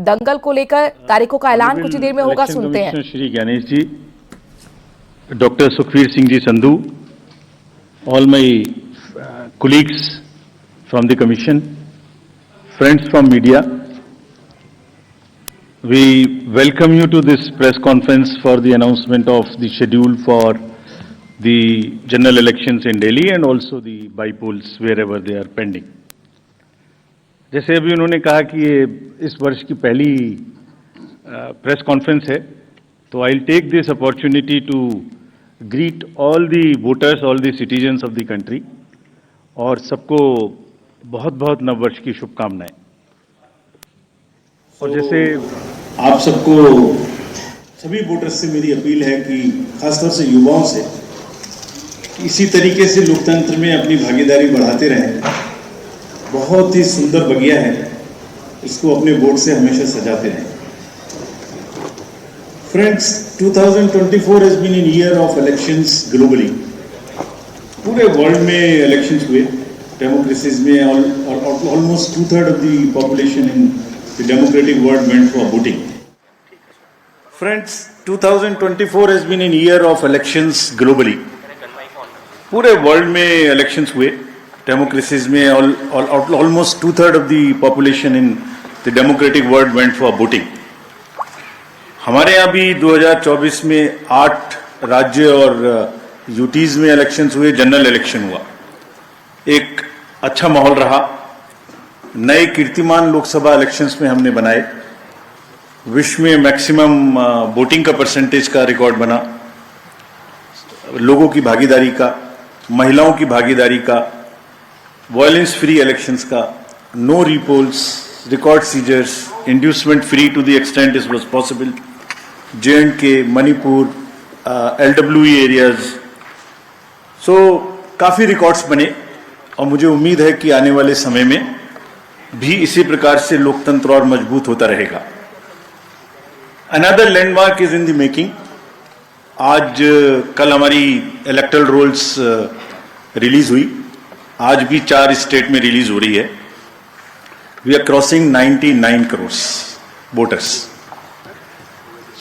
दंगल को लेकर तारीखों का ऐलान कुछ ही देर में होगा, सुनते हैं। Shri Ganesh ji, doctor Sukhvir Singh ji Sandhu, all my colleagues from the commission, friends from media, we welcome you to this press conference for the announcement of the schedule for the general elections in Delhi and also the by-polls wherever they are pending. जैसे अभी उन्होंने कहा कि ये इस वर्ष की पहली प्रेस कॉन्फ्रेंस है, तो I will take this opportunity to greet all the voters, all the citizens of the country, और सबको बहुत बहुत नववर्ष की शुभकामनाएं। और जैसे आप सबको, सभी वोटर्स से मेरी अपील है कि खासतौर से युवाओं से, इसी तरीके से लोकतंत्र में अपनी भागीदारी बढ़ाते रहें। बहुत ही सुंदर बगिया है, इसको अपने वोट से हमेशा सजाते रहें। Friends, 2024 has been a year of elections globally. पूरे वर्ल्ड में इलेक्शंस हुए, डेमोक्रेसीज में almost 2/3 of the population in the democratic world went for voting. Friends, 2024 has been a year of elections globally. पूरे world में elections हुए, democracies में almost 2/3 of the population in the democratic world went for voting. हमारे यहाँ भी 2024 में 8 राज्य और यूटीज में इलेक्शंस हुए, जनरल इलेक्शन हुआ। एक अच्छा माहौल रहा, नए कीर्तिमान लोकसभा इलेक्शंस में हमने बनाए, विश्व में मैक्सिमम वोटिंग का परसेंटेज का रिकॉर्ड बना, लोगों की भागीदारी का, महिलाओं की भागीदारी का, वायलेंस फ्री इलेक्शंस का, no repolls, record seizures, inducement free to the extent it was possible, JNK, Manipur, LWE areas. So काफ़ी रिकॉर्ड्स बने और मुझे उम्मीद है कि आने वाले समय में भी इसी प्रकार से लोकतंत्र और मजबूत होता रहेगा। Another landmark is in the making. आज कल हमारी इलेक्टोरल रोल्स रिलीज हुई, आज भी 4 स्टेट में रिलीज हो रही है। We are crossing 99 crores voters.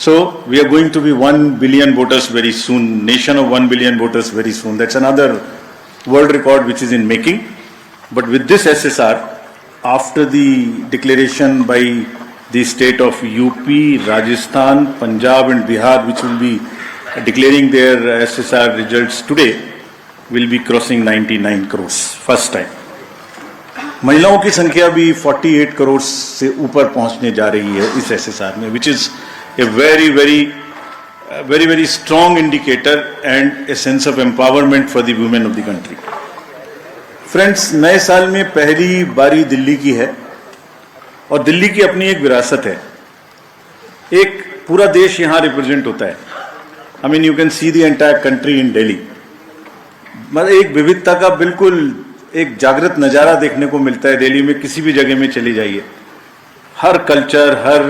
So we are going to be 1 billion voters very soon, nation of 1 billion voters very soon. That's another world record which is in making. But with this SSR, after the declaration by the state of UP, Rajasthan, Punjab and Bihar, which will be declaring their SSR results today, will be crossing 99 crores, first time. महिलाओं की संख्या भी 48 करोड़ से ऊपर पहुंचने जा रही है इस SSR में, which is a very strong indicator and a sense of empowerment for the women of the country. Friends, नए साल में पहली बारी दिल्ली की है और दिल्ली की अपनी एक विरासत है। एक पूरा देश यहाँ रिप्रेजेंट होता है। I mean, you can see the entire country in Delhi. मतलब एक विविधता का बिल्कुल एक जागृत नज़ारा देखने को मिलता है दिल्ली में। किसी भी जगह में चली जाइए, हर कल्चर, हर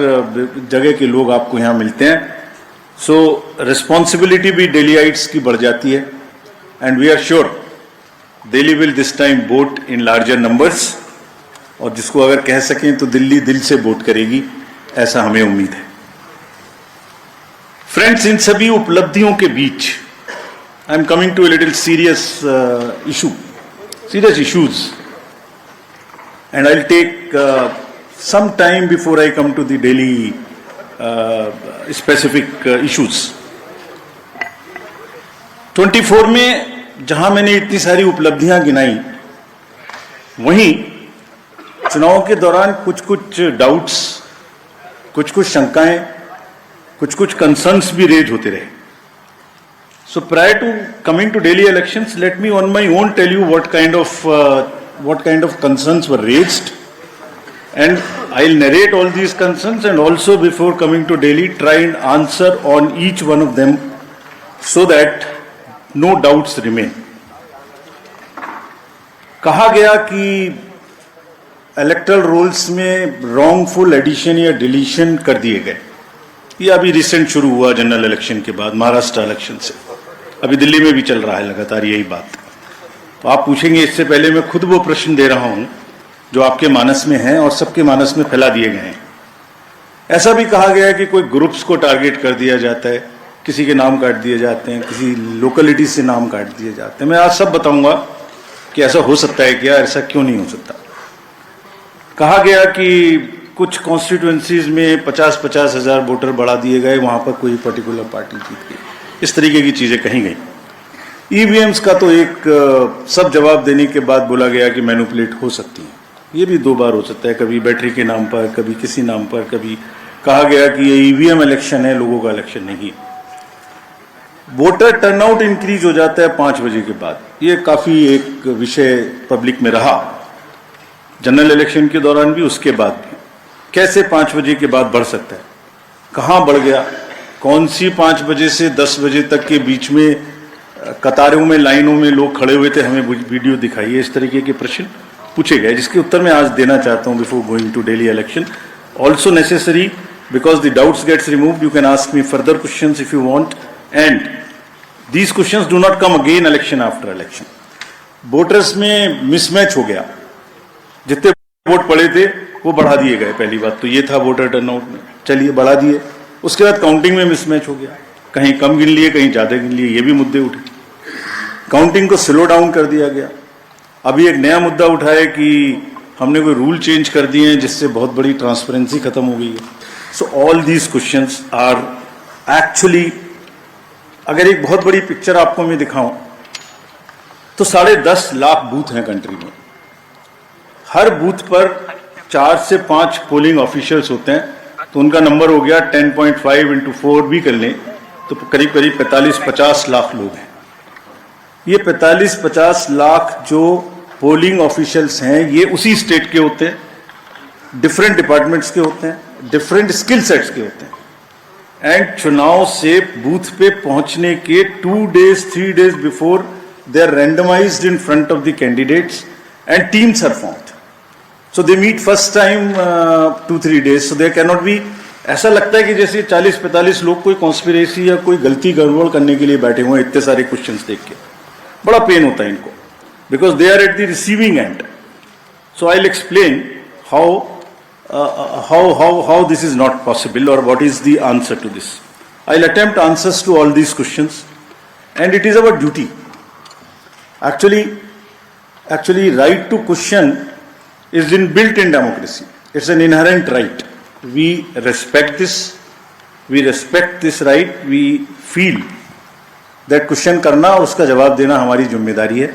जगह के लोग आपको यहाँ मिलते हैं। सो रिस्पॉन्सिबिलिटी भी दिल्लीइट्स की बढ़ जाती है and we are sure Delhi will this time vote in larger numbers, और जिसको अगर कह सकें तो दिल्ली दिल से वोट करेगी, ऐसा हमें उम्मीद है। फ्रेंड्स, इन सभी उपलब्धियों के बीच I am coming to a little serious issues and I will take some time before I come to the Delhi specific issues. 24 में जहां मैंने इतनी सारी उपलब्धियां गिनाई, वहीं चुनाव के दौरान कुछ डाउट्स, कुछ शंकाएं, कुछ कंसर्न्स भी रेज होते रहे। So prior to coming to Delhi elections, let me on my own tell you what kind of concerns were raised. And I'll narrate all these concerns and also before coming to Delhi try and answer on each one of them so that no doubts remain. कहा गया कि electoral rolls में wrongful addition या deletion कर दिए गए। ये अभी रिसेंट शुरू हुआ जनरल इलेक्शन के बाद, महाराष्ट्र इलेक्शन से। अभी दिल्ली में भी चल रहा है लगातार यही बात। तो आप पूछेंगे, इससे पहले मैं खुद वो प्रश्न दे रहा हूं जो आपके मानस में हैं और सबके मानस में फैला दिए गए हैं। ऐसा भी कहा गया है कि कोई ग्रुप्स को टारगेट कर दिया जाता है, किसी के नाम काट दिए जाते हैं, किसी लोकेलिटी से नाम काट दिए जाते हैं। मैं आज सब बताऊंगा कि ऐसा हो सकता है क्या, ऐसा क्यों नहीं हो सकता। कहा गया कि कुछ कॉन्स्टिट्यूएंसीज में 50-50 हजार वोटर बढ़ा दिए गए, वहां पर कोई पर्टिकुलर पार्टी जीत गई, इस तरीके की चीजें कही गई। ईवीएम्स का तो एक सब जवाब देने के बाद बोला गया कि मैनिपुलेट हो सकती है। ये भी 2 बार हो सकता है, कभी बैटरी के नाम पर, कभी किसी नाम पर, कभी कहा गया कि ये ईवीएम इलेक्शन है, लोगों का इलेक्शन नहीं है। वोटर टर्नआउट इंक्रीज हो जाता है 5 बजे के बाद, ये काफी एक विषय पब्लिक में रहा, जनरल इलेक्शन के दौरान भी, उसके बाद भी। कैसे 5 बजे के बाद बढ़ सकता है, कहां बढ़ गया, कौन सी 5 बजे से 10 बजे तक के बीच में कतारों में, लाइनों में लोग खड़े हुए थे, हमें वीडियो दिखाइए, इस तरीके के प्रश्न पूछे गए, जिसके उत्तर मैं आज देना चाहता हूं before going to Delhi election. Also necessary, because the doubts gets removed, you can ask me further questions if you want, and these questions do not come again election after election. Voters में mismatch हो गया, जितने vote पड़े थे वो बढ़ा दिए गए, पहली बात तो ये था वोटर टर्नआउट में, चलिए बढ़ा दिए। उसके बाद काउंटिंग में मिसमैच हो गया, कहीं कम गिन लिए, कहीं ज्यादा गिन लिए, ये भी मुद्दे उठे। काउंटिंग को स्लो डाउन कर दिया गया। अभी एक नया मुद्दा उठा है कि हमने कोई रूल चेंज कर दिए हैं जिससे बहुत बड़ी ट्रांसपेरेंसी खत्म हो गई है। So all these questions are actually, अगर एक बहुत बड़ी पिक्चर आपको मैं दिखाऊं तो 10.5 लाख बूथ हैं कंट्री में। हर बूथ पर 4 से 5 पोलिंग ऑफिशियल्स होते हैं, तो उनका नंबर हो गया 10.5 into 4 भी कर लें तो करीब 45-50 लाख लोग हैं। ये 45-50 लाख जो पोलिंग ऑफिशियल्स हैं, ये उसी स्टेट के होते हैं, डिफरेंट डिपार्टमेंट्स के होते हैं, डिफरेंट स्किल सेट्स के होते हैं, एंड चुनाव से बूथ पे पहुंचने के 2 days 3 days before they are randomized in front of the candidates and teams are formed. So they meet first time 2-3 days, so there can not be, ऐसा लगता है कि जैसे 40-45 लोग कोई कॉन्स्पिरेसी या कोई गलती गड़बड़ करने के लिए बैठे हुए हैं, इतने सारे क्वेश्चंस देख के बड़ा पेन होता है इनको, because they are at the receiving end. So I will explain how this is not possible or what is the answer to this. I'll attempt answers to all these questions, and it is our duty. Actually, right to question is inbuilt in democracy. It's an inherent right. We respect this. We respect this right. We feel that question करना और उसका जवाब देना हमारी जिम्मेदारी है।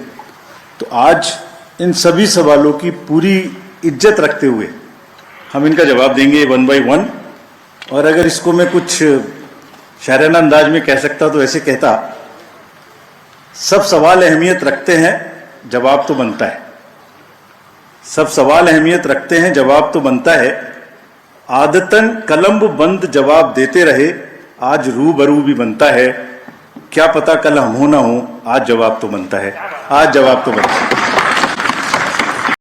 तो आज इन सभी सवालों की पूरी इज्जत रखते हुए हम इनका जवाब देंगे 1 by 1। और अगर इसको मैं कुछ शायराना अंदाज में कह सकता तो ऐसे कहता, सब सवाल अहमियत रखते हैं, जवाब तो बनता है। सब सवाल अहमियत रखते हैं, जवाब तो बनता है। आदतन कलम बंद जवाब देते रहे, आज रूबरू भी बनता है। क्या पता कल हम हो ना हो, आज जवाब तो बनता है, आज जवाब तो बनता है।